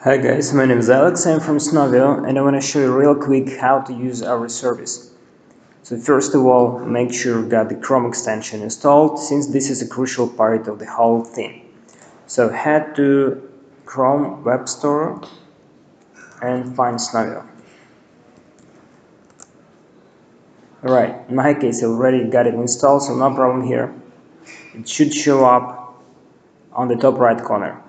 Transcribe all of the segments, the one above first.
Hi guys, my name is Alex, I'm from Snovio and I want to show you real quick how to use our service. So first of all, make sure you got the Chrome extension installed, since this is a crucial part of the whole thing. So head to Chrome Web Store and find Snovio. Alright, in my case I already got it installed, so no problem here. It should show up on the top right corner.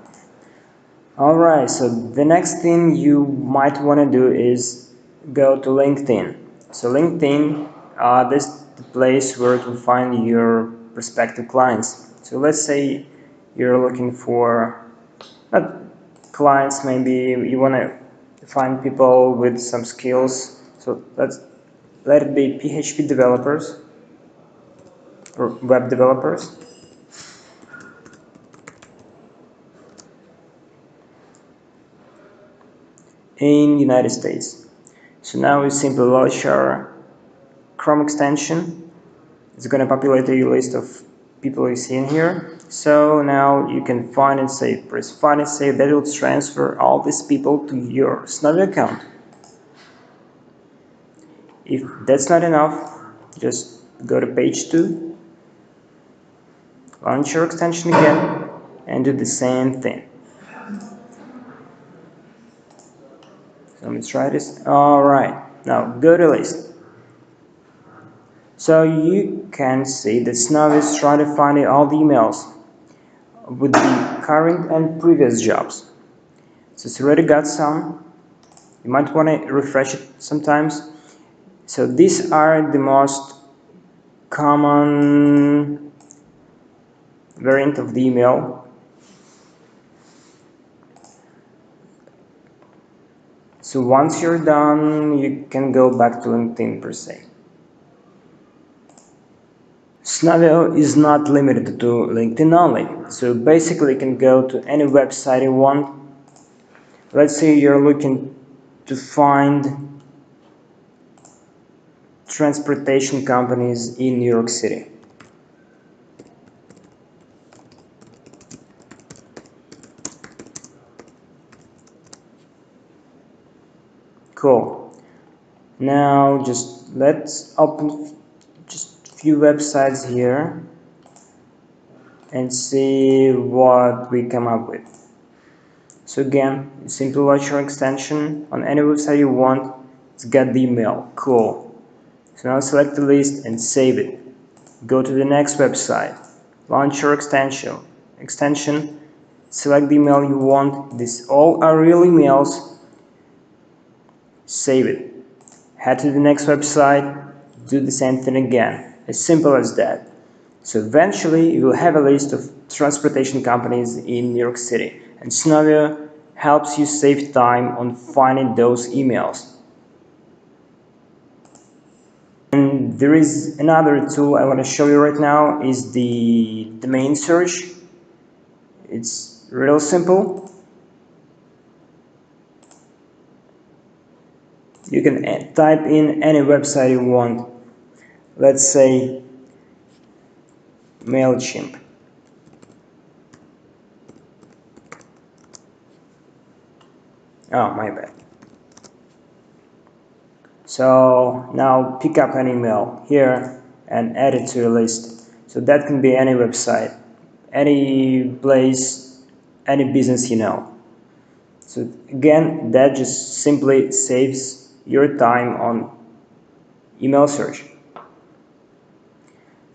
Alright, so the next thing you might want to do is go to LinkedIn. So LinkedIn, this is the place where you can find your prospective clients. So let's say you're looking for not clients, maybe you want to find people with some skills. So let it be PHP developers or web developers. In United States. So now we simply launch our Chrome extension. It's going to populate a list of people you see in here. So now you can find and save. Press find and save. That will transfer all these people to your Snovio account. If that's not enough, just go to page 2, launch your extension again, and do the same thing. So let me try this. Alright, now go to list. So you can see that Snovio is trying to find all the emails with the current and previous jobs. So it's already got some. You might want to refresh it sometimes. So these are the most common variant of the email. So once you're done, you can go back to LinkedIn per se. Snovio is not limited to LinkedIn only. So basically you can go to any website you want. Let's say you're looking to find transportation companies in New York City. Cool. Now let's open just a few websites here and see what we come up with. So again, simply launch your extension on any website you want. It's got the email. Cool. So now select the list and save it. Go to the next website. Launch your extension. Select the email you want. These all are real emails. Save it. Head to the next website. Do the same thing again. As simple as that. So eventually you will have a list of transportation companies in New York City. And Snovio helps you save time on finding those emails. And there is another tool I want to show you right now, is the domain search. It's real simple. You can type in any website you want. Let's say MailChimp. Oh, my bad. So now pick up an email here and add it to your list. So that can be any website, any place, any business you know. So again, that just simply saves your time on email search.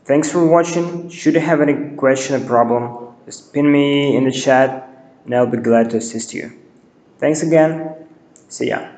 Thanks for watching. Should you have any question or problem, just pin me in the chat and I'll be glad to assist you. Thanks again. See ya.